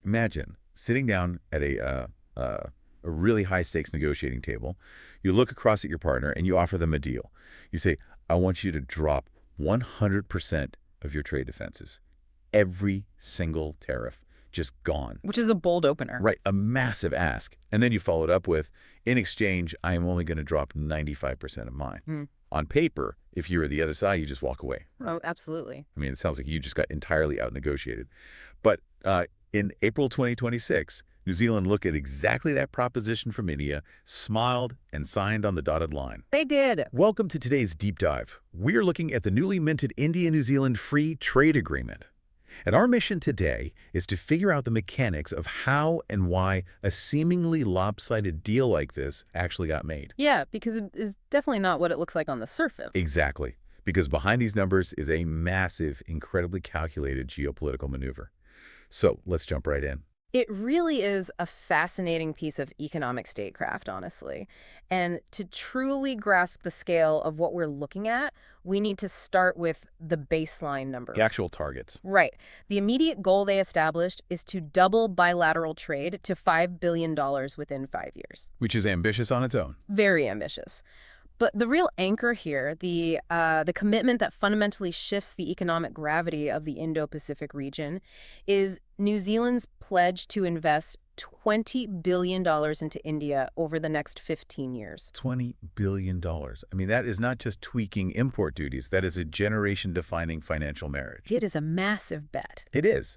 Imagine sitting down at a really high-stakes negotiating table. You look across at your partner and you offer them a deal. You say, I want you to drop 100% of your trade defenses. Every single tariff, just gone. Which is a bold opener. Right, a massive ask. And then you follow it up with, in exchange, I am only going to drop 95% of mine. On paper, if you were the other side, you just walk away. Right? Oh, absolutely. I mean, it sounds like you just got entirely out-negotiated. But in April 2026, New Zealand looked at exactly that proposition from India, smiled, and signed on the dotted line. They did. Welcome to today's deep dive. We're looking at the newly minted India-New Zealand Free Trade Agreement. And our mission today is to figure out the mechanics of how and why a seemingly lopsided deal like this actually got made. Yeah, because it is definitely not what it looks like on the surface. Exactly. Because behind these numbers is a massive, incredibly calculated geopolitical maneuver. So let's jump right in. It really is a fascinating piece of economic statecraft, honestly. And to truly grasp the scale of what we're looking at, we need to start with the baseline numbers. The actual targets. Right. The immediate goal they established is to double bilateral trade to $5 billion within 5 years. Which is ambitious on its own. Very ambitious. But the real anchor here, the commitment that fundamentally shifts the economic gravity of the Indo-Pacific region, is New Zealand's pledge to invest $20 billion into India over the next 15 years. $20 billion. I mean, that is not just tweaking import duties. That is a generation-defining financial marriage. It is a massive bet. It is.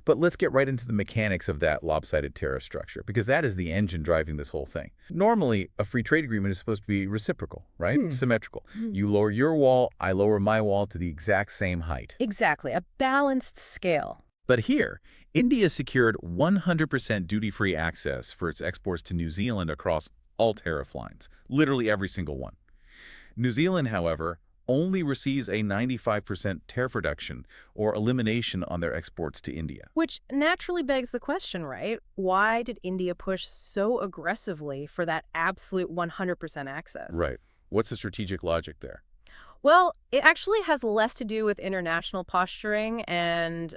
But let's get right into the mechanics of that lopsided tariff structure, because that is the engine driving this whole thing. Normally, a free trade agreement is supposed to be reciprocal, right? Symmetrical. You lower your wall, I lower my wall to the exact same height. Exactly. A balanced scale. But here, India secured 100% duty-free access for its exports to New Zealand across all tariff lines, literally every single one. New Zealand, however, only receives a 95% tariff reduction or elimination on their exports to India. Which naturally begs the question, right? Why did India push so aggressively for that absolute 100% access? Right. What's the strategic logic there? Well, it actually has less to do with international posturing and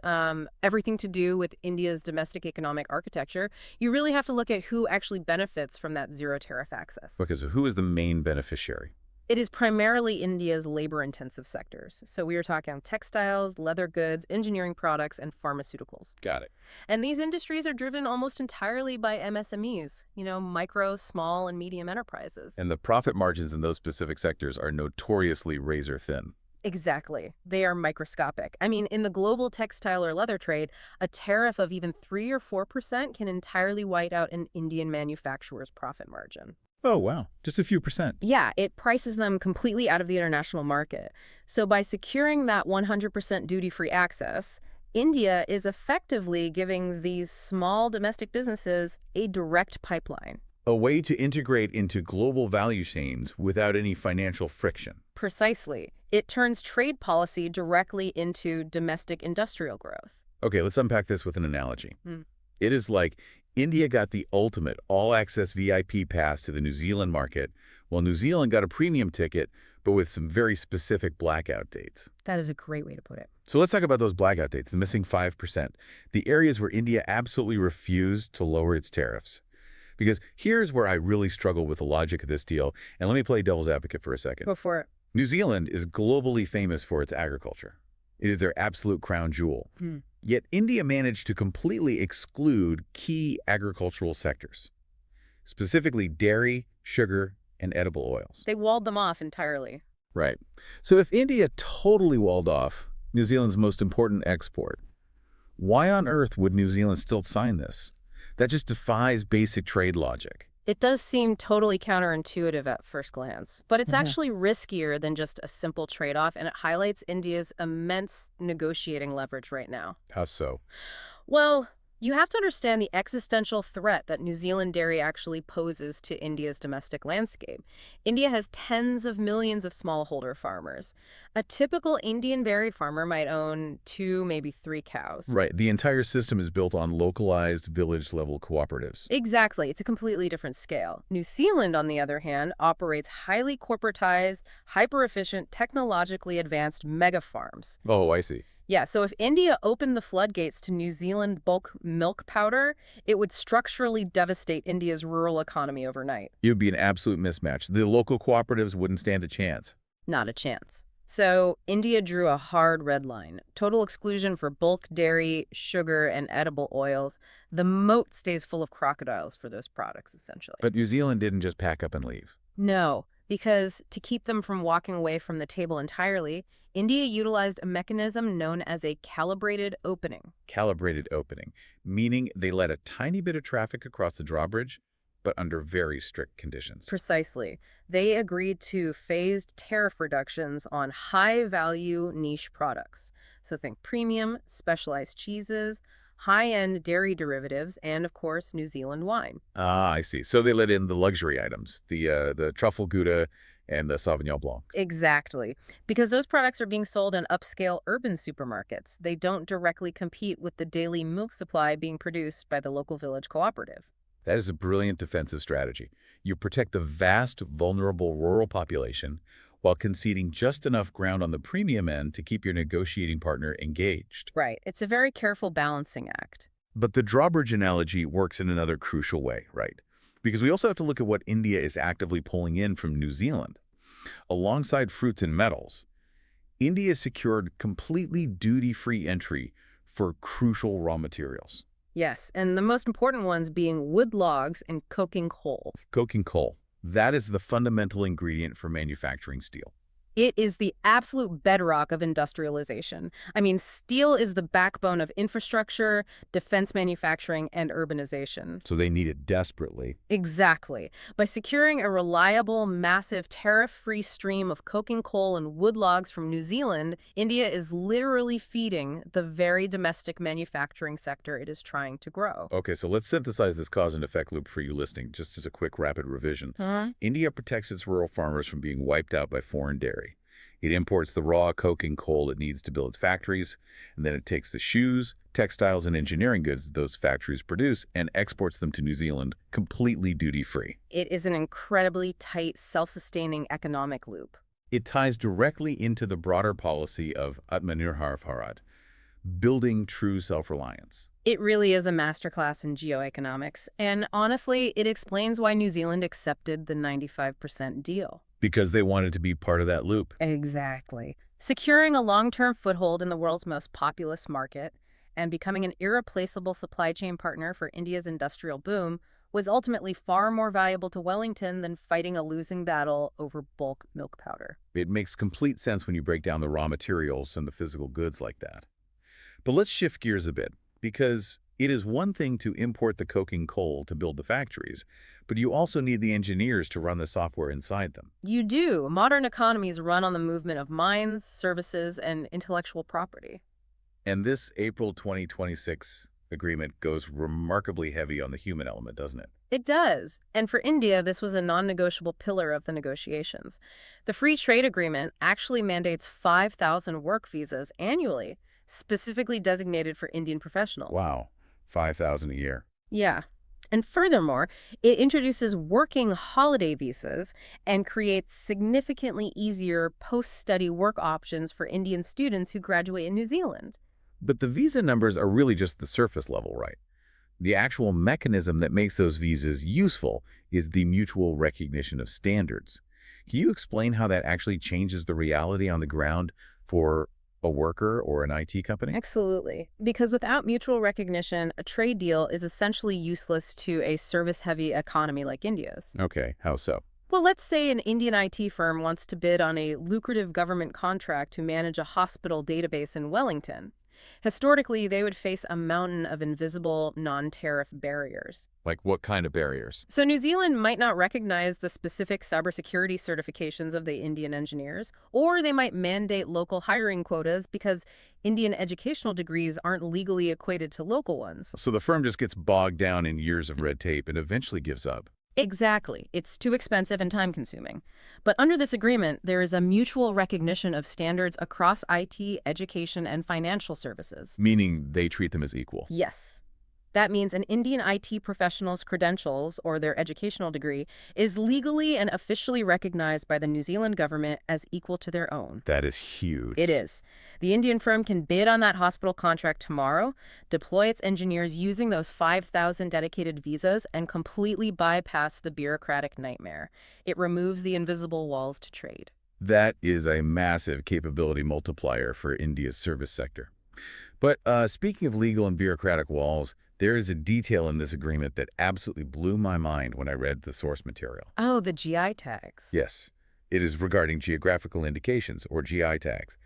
everything to do with India's domestic economic architecture. You really have to look at who actually benefits from that zero tariff access. Okay, so who is the main beneficiary? It is primarily India's labor-intensive sectors. So we are talking textiles, leather goods, engineering products, and pharmaceuticals. Got it. And these industries are driven almost entirely by MSMEs, micro, small, and medium enterprises. And the profit margins in those specific sectors are notoriously razor thin. Exactly. They are microscopic. I mean, in the global textile or leather trade, a tariff of even 3 or 4% can entirely white out an Indian manufacturer's profit margin. Oh, wow. Just a few percent. Yeah, it prices them completely out of the international market. So by securing that 100% duty-free access, India is effectively giving these small domestic businesses a direct pipeline. A way to integrate into global value chains without any financial friction. Precisely. It turns trade policy directly into domestic industrial growth. Okay, let's unpack this with an analogy. It is like India got the ultimate all-access VIP pass to the New Zealand market, while New Zealand got a premium ticket, but with some very specific blackout dates. That is a great way to put it. So let's talk about those blackout dates, the missing 5%, the areas where India absolutely refused to lower its tariffs. Because here's where I really struggle with the logic of this deal, and let me play devil's advocate for a second. Go for it. New Zealand is globally famous for its agriculture. It is their absolute crown jewel. Yet India managed to completely exclude key agricultural sectors, specifically dairy, sugar, and edible oils. They walled them off entirely. Right. So if India totally walled off New Zealand's most important export, why on earth would New Zealand still sign this? That just defies basic trade logic. It does seem totally counterintuitive at first glance, but it's actually riskier than just a simple trade-off, and it highlights India's immense negotiating leverage right now. How so? Well, you have to understand the existential threat that New Zealand dairy actually poses to India's domestic landscape. India has tens of millions of smallholder farmers. A typical Indian dairy farmer might own 2, maybe 3 cows. Right. The entire system is built on localized village-level cooperatives. Exactly. It's a completely different scale. New Zealand, on the other hand, operates highly corporatized, hyper-efficient, technologically advanced mega farms. Oh, I see. Yeah, so if India opened the floodgates to New Zealand bulk milk powder, it would structurally devastate India's rural economy overnight. It would be an absolute mismatch. The local cooperatives wouldn't stand a chance. Not a chance. So India drew a hard red line. Total exclusion for bulk dairy, sugar, and edible oils. The moat stays full of crocodiles for those products, essentially. But New Zealand didn't just pack up and leave. No, because to keep them from walking away from the table entirely, India utilized a mechanism known as a calibrated opening. Calibrated opening, meaning they let a tiny bit of traffic across the drawbridge, but under very strict conditions. Precisely. They agreed to phased tariff reductions on high-value niche products. So think premium, specialized cheeses, high-end dairy derivatives, and, of course, New Zealand wine. Ah, I see. So they let in the luxury items, the truffle Gouda and the Sauvignon Blanc. Exactly. Because those products are being sold in upscale urban supermarkets. They don't directly compete with the daily milk supply being produced by the local village cooperative. That is a brilliant defensive strategy. You protect the vast, vulnerable rural population while conceding just enough ground on the premium end to keep your negotiating partner engaged. Right. It's a very careful balancing act. But the drawbridge analogy works in another crucial way, right? Because we also have to look at what India is actively pulling in from New Zealand. Alongside fruits and metals, India secured completely duty-free entry for crucial raw materials. Yes, and the most important ones being wood logs and coking coal. Coking coal. That is the fundamental ingredient for manufacturing steel. It is the absolute bedrock of industrialization. I mean, steel is the backbone of infrastructure, defense manufacturing, and urbanization. So they need it desperately. Exactly. By securing a reliable, massive, tariff-free stream of coking coal and wood logs from New Zealand, India is literally feeding the very domestic manufacturing sector it is trying to grow. Okay, so let's synthesize this cause and effect loop for you listening, just as a quick rapid revision. India protects its rural farmers from being wiped out by foreign dairy. It imports the raw coking coal it needs to build its factories, and then it takes the shoes, textiles, and engineering goods that those factories produce and exports them to New Zealand completely duty-free. It is an incredibly tight, self-sustaining economic loop. It ties directly into the broader policy of Atmanirbhar Bharat, building true self-reliance. It really is a masterclass in geoeconomics, and honestly, it explains why New Zealand accepted the 95% deal. Because they wanted to be part of that loop. Exactly. Securing a long-term foothold in the world's most populous market and becoming an irreplaceable supply chain partner for India's industrial boom was ultimately far more valuable to Wellington than fighting a losing battle over bulk milk powder. It makes complete sense when you break down the raw materials and the physical goods like that. But let's shift gears a bit, because it is one thing to import the coking coal to build the factories, but you also need the engineers to run the software inside them. You do. Modern economies run on the movement of minds, services, and intellectual property. And this April 2026 agreement goes remarkably heavy on the human element, doesn't it? It does. And for India, this was a non-negotiable pillar of the negotiations. The free trade agreement actually mandates 5,000 work visas annually, specifically designated for Indian professionals. Wow, 5,000 a year. Yeah. And furthermore, it introduces working holiday visas and creates significantly easier post-study work options for Indian students who graduate in New Zealand. But the visa numbers are really just the surface level, right? The actual mechanism that makes those visas useful is the mutual recognition of standards. Can you explain how that actually changes the reality on the ground for a worker or an IT company? Absolutely. Because without mutual recognition, a trade deal is essentially useless to a service-heavy economy like India's. Okay, how so? Well, let's say an Indian IT firm wants to bid on a lucrative government contract to manage a hospital database in Wellington. Historically, they would face a mountain of invisible, non-tariff barriers. Like what kind of barriers? So New Zealand might not recognize the specific cybersecurity certifications of the Indian engineers, or they might mandate local hiring quotas because Indian educational degrees aren't legally equated to local ones. So the firm just gets bogged down in years of red tape and eventually gives up. Exactly. It's too expensive and time-consuming. But under this agreement, there is a mutual recognition of standards across IT, education, and financial services. Meaning they treat them as equal. Yes. That means an Indian IT professional's credentials or their educational degree is legally and officially recognized by the New Zealand government as equal to their own. That is huge. It is. The Indian firm can bid on that hospital contract tomorrow, deploy its engineers using those 5,000 dedicated visas, and completely bypass the bureaucratic nightmare. It removes the invisible walls to trade. That is a massive capability multiplier for India's service sector. But speaking of legal and bureaucratic walls, there is a detail in this agreement that absolutely blew my mind when I read the source material. Oh, the GI tags. Yes, it is regarding geographical indications, or GI tags.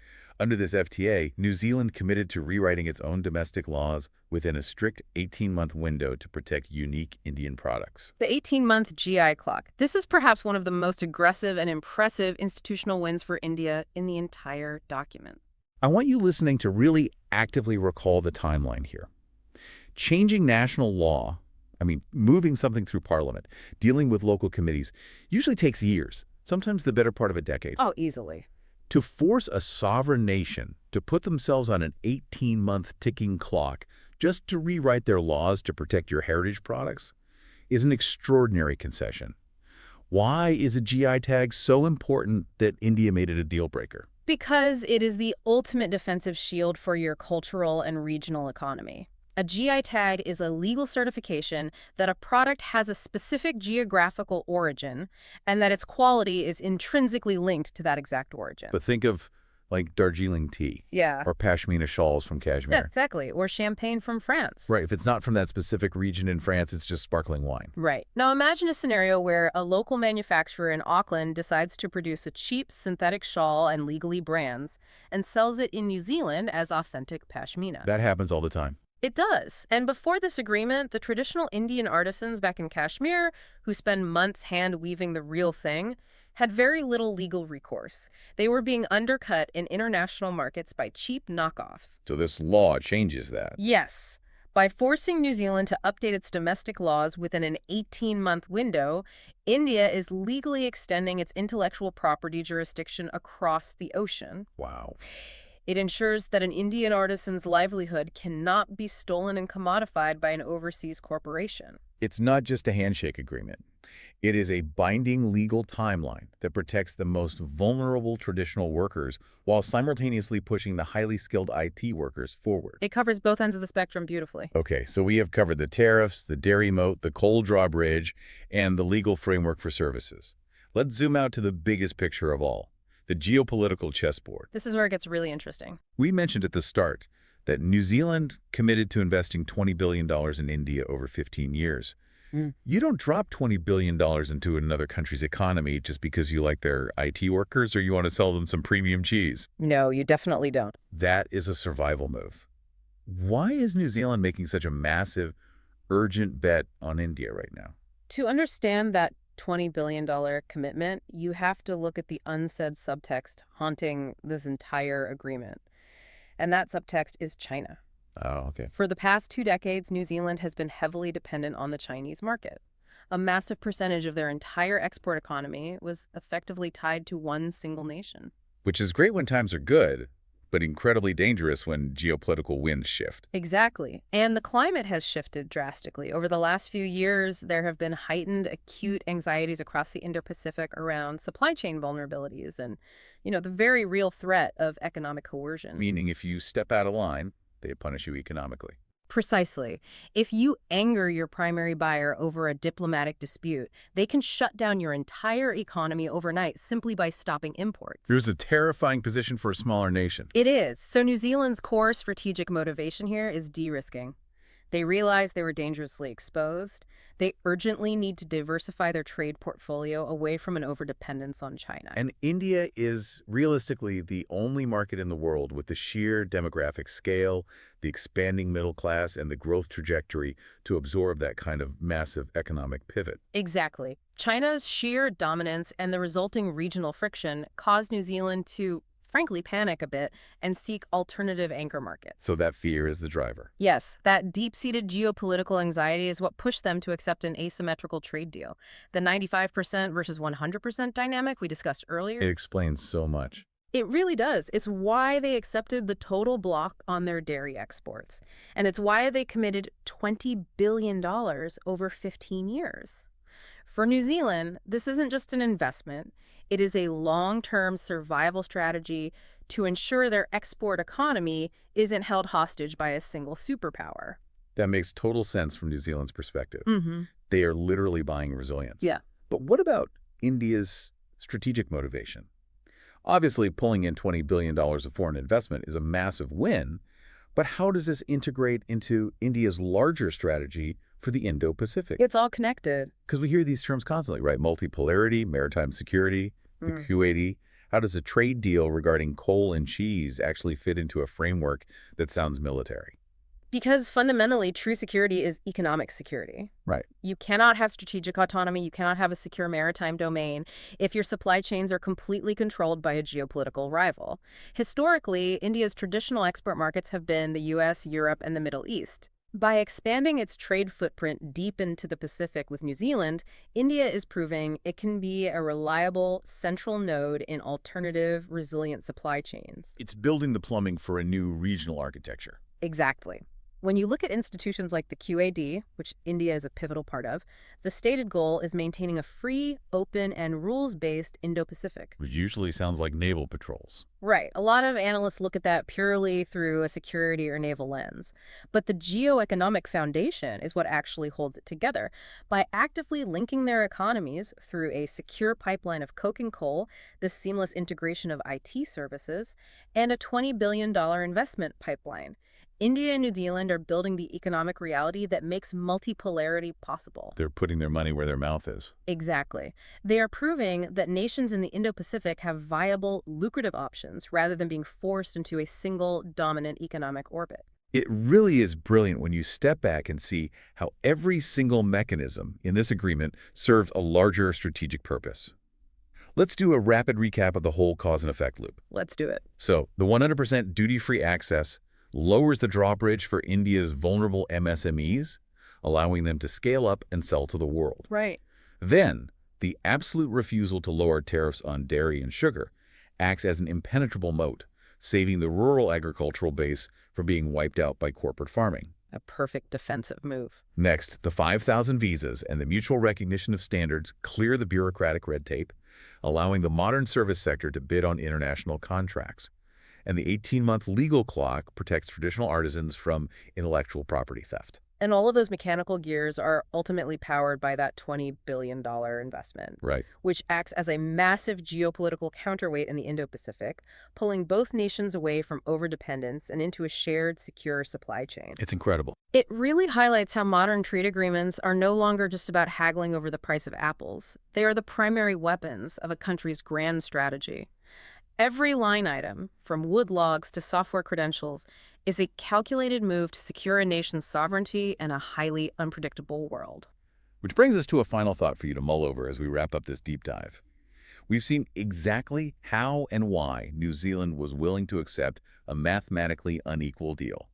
Under this FTA, New Zealand committed to rewriting its own domestic laws within a strict 18-month window to protect unique Indian products. The 18-month GI clock. This is perhaps one of the most aggressive and impressive institutional wins for India in the entire document. I want you listening to really actively recall the timeline here. Changing national law, moving something through Parliament, dealing with local committees, usually takes years, sometimes the better part of a decade. Oh, easily. To force a sovereign nation to put themselves on an 18-month ticking clock just to rewrite their laws to protect your heritage products is an extraordinary concession. Why is a GI tag so important that India made it a deal breaker? Because it is the ultimate defensive shield for your cultural and regional economy. A GI tag is a legal certification that a product has a specific geographical origin and that its quality is intrinsically linked to that exact origin. But think of like Darjeeling tea. Yeah. Or pashmina shawls from Kashmir. Yeah, exactly. Or champagne from France. Right. If it's not from that specific region in France, it's just sparkling wine. Right. Now imagine a scenario where a local manufacturer in Auckland decides to produce a cheap synthetic shawl and legally brands and sells it in New Zealand as authentic pashmina. That happens all the time. It does. And before this agreement, the traditional Indian artisans back in Kashmir, who spend months hand-weaving the real thing, had very little legal recourse. They were being undercut in international markets by cheap knockoffs. So this law changes that. Yes. By forcing New Zealand to update its domestic laws within an 18-month window, India is legally extending its intellectual property jurisdiction across the ocean. Wow. It ensures that an Indian artisan's livelihood cannot be stolen and commodified by an overseas corporation. It's not just a handshake agreement. It is a binding legal timeline that protects the most vulnerable traditional workers while simultaneously pushing the highly skilled IT workers forward. It covers both ends of the spectrum beautifully. Okay, so we have covered the tariffs, the dairy moat, the coal drawbridge, and the legal framework for services. Let's zoom out to the biggest picture of all, the geopolitical chessboard. This is where it gets really interesting. We mentioned at the start that New Zealand committed to investing $20 billion in India over 15 years. You don't drop $20 billion into another country's economy just because you like their IT workers or you want to sell them some premium cheese. No, you definitely don't. That is a survival move. Why is New Zealand making such a massive, urgent bet on India right now? To understand that $20 billion commitment, you have to look at the unsaid subtext haunting this entire agreement. And that subtext is China. Oh, okay. For the past 2 decades, New Zealand has been heavily dependent on the Chinese market. A massive percentage of their entire export economy was effectively tied to one single nation. Which is great when times are good, but incredibly dangerous when geopolitical winds shift. Exactly. And the climate has shifted drastically. Over the last few years, there have been heightened acute anxieties across the Indo-Pacific around supply chain vulnerabilities and, the very real threat of economic coercion. Meaning if you step out of line, they punish you economically. Precisely. If you anger your primary buyer over a diplomatic dispute, they can shut down your entire economy overnight simply by stopping imports. There's a terrifying position for a smaller nation. It is. So New Zealand's core strategic motivation here is de-risking. They realize they were dangerously exposed. They urgently need to diversify their trade portfolio away from an overdependence on China. And India is realistically the only market in the world with the sheer demographic scale, the expanding middle class, and the growth trajectory to absorb that kind of massive economic pivot. Exactly. China's sheer dominance and the resulting regional friction caused New Zealand to, frankly, panic a bit and seek alternative anchor markets. So that fear is the driver. Yes, that deep-seated geopolitical anxiety is what pushed them to accept an asymmetrical trade deal. The 95% versus 100% dynamic we discussed earlier. It explains so much. It really does. It's why they accepted the total block on their dairy exports. And it's why they committed $20 billion over 15 years. For New Zealand, this isn't just an investment. It is a long-term survival strategy to ensure their export economy isn't held hostage by a single superpower. That makes total sense from New Zealand's perspective. Mm-hmm. They are literally buying resilience. Yeah. But what about India's strategic motivation? Obviously, pulling in $20 billion of foreign investment is a massive win, but how does this integrate into India's larger strategy for the Indo-Pacific? It's all connected. Because we hear these terms constantly, right? Multipolarity, maritime security, the QAD. How does a trade deal regarding coal and cheese actually fit into a framework that sounds military? Because fundamentally, true security is economic security. Right. You cannot have strategic autonomy, you cannot have a secure maritime domain if your supply chains are completely controlled by a geopolitical rival. Historically, India's traditional export markets have been the US, Europe, and the Middle East. By expanding its trade footprint deep into the Pacific with New Zealand, India is proving it can be a reliable central node in alternative, resilient supply chains. It's building the plumbing for a new regional architecture. Exactly. When you look at institutions like the QAD, which India is a pivotal part of, the stated goal is maintaining a free, open, and rules-based Indo-Pacific. Which usually sounds like naval patrols. Right. A lot of analysts look at that purely through a security or naval lens. But the geoeconomic foundation is what actually holds it together. By actively linking their economies through a secure pipeline of coke and coal, the seamless integration of IT services, and a $20 billion investment pipeline, India and New Zealand are building the economic reality that makes multipolarity possible. They're putting their money where their mouth is. Exactly. They are proving that nations in the Indo-Pacific have viable, lucrative options rather than being forced into a single dominant economic orbit. It really is brilliant when you step back and see how every single mechanism in this agreement serves a larger strategic purpose. Let's do a rapid recap of the whole cause and effect loop. Let's do it. So, the 100% duty-free access lowers the drawbridge for India's vulnerable MSMEs, allowing them to scale up and sell to the world. Right. Then, the absolute refusal to lower tariffs on dairy and sugar acts as an impenetrable moat, saving the rural agricultural base from being wiped out by corporate farming. A perfect defensive move. Next, the 5,000 visas and the mutual recognition of standards clear the bureaucratic red tape, allowing the modern service sector to bid on international contracts. And the 18-month legal clock protects traditional artisans from intellectual property theft. And all of those mechanical gears are ultimately powered by that $20 billion investment, Right. which acts as a massive geopolitical counterweight in the Indo-Pacific, pulling both nations away from overdependence and into a shared, secure supply chain. It's incredible. It really highlights how modern trade agreements are no longer just about haggling over the price of apples. They are the primary weapons of a country's grand strategy. Every line item, from wood logs to software credentials, is a calculated move to secure a nation's sovereignty in a highly unpredictable world. Which brings us to a final thought for you to mull over as we wrap up this deep dive. We've seen exactly how and why New Zealand was willing to accept a mathematically unequal deal,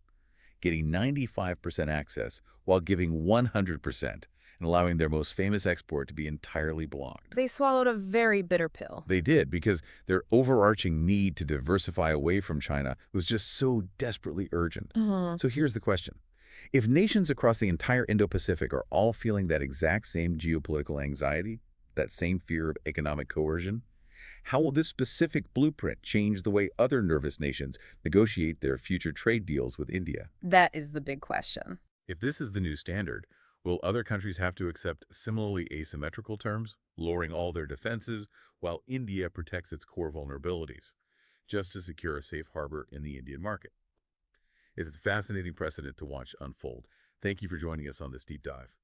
getting 95% access while giving 100% and allowing their most famous export to be entirely blocked. They swallowed a very bitter pill. They did, because their overarching need to diversify away from China was just so desperately urgent. So here's the question. If nations across the entire Indo-Pacific are all feeling that exact same geopolitical anxiety, that same fear of economic coercion, how will this specific blueprint change the way other nervous nations negotiate their future trade deals with India? That is the big question. If this is the new standard, will other countries have to accept similarly asymmetrical terms, lowering all their defenses while India protects its core vulnerabilities, just to secure a safe harbor in the Indian market? It's a fascinating precedent to watch unfold. Thank you for joining us on this deep dive.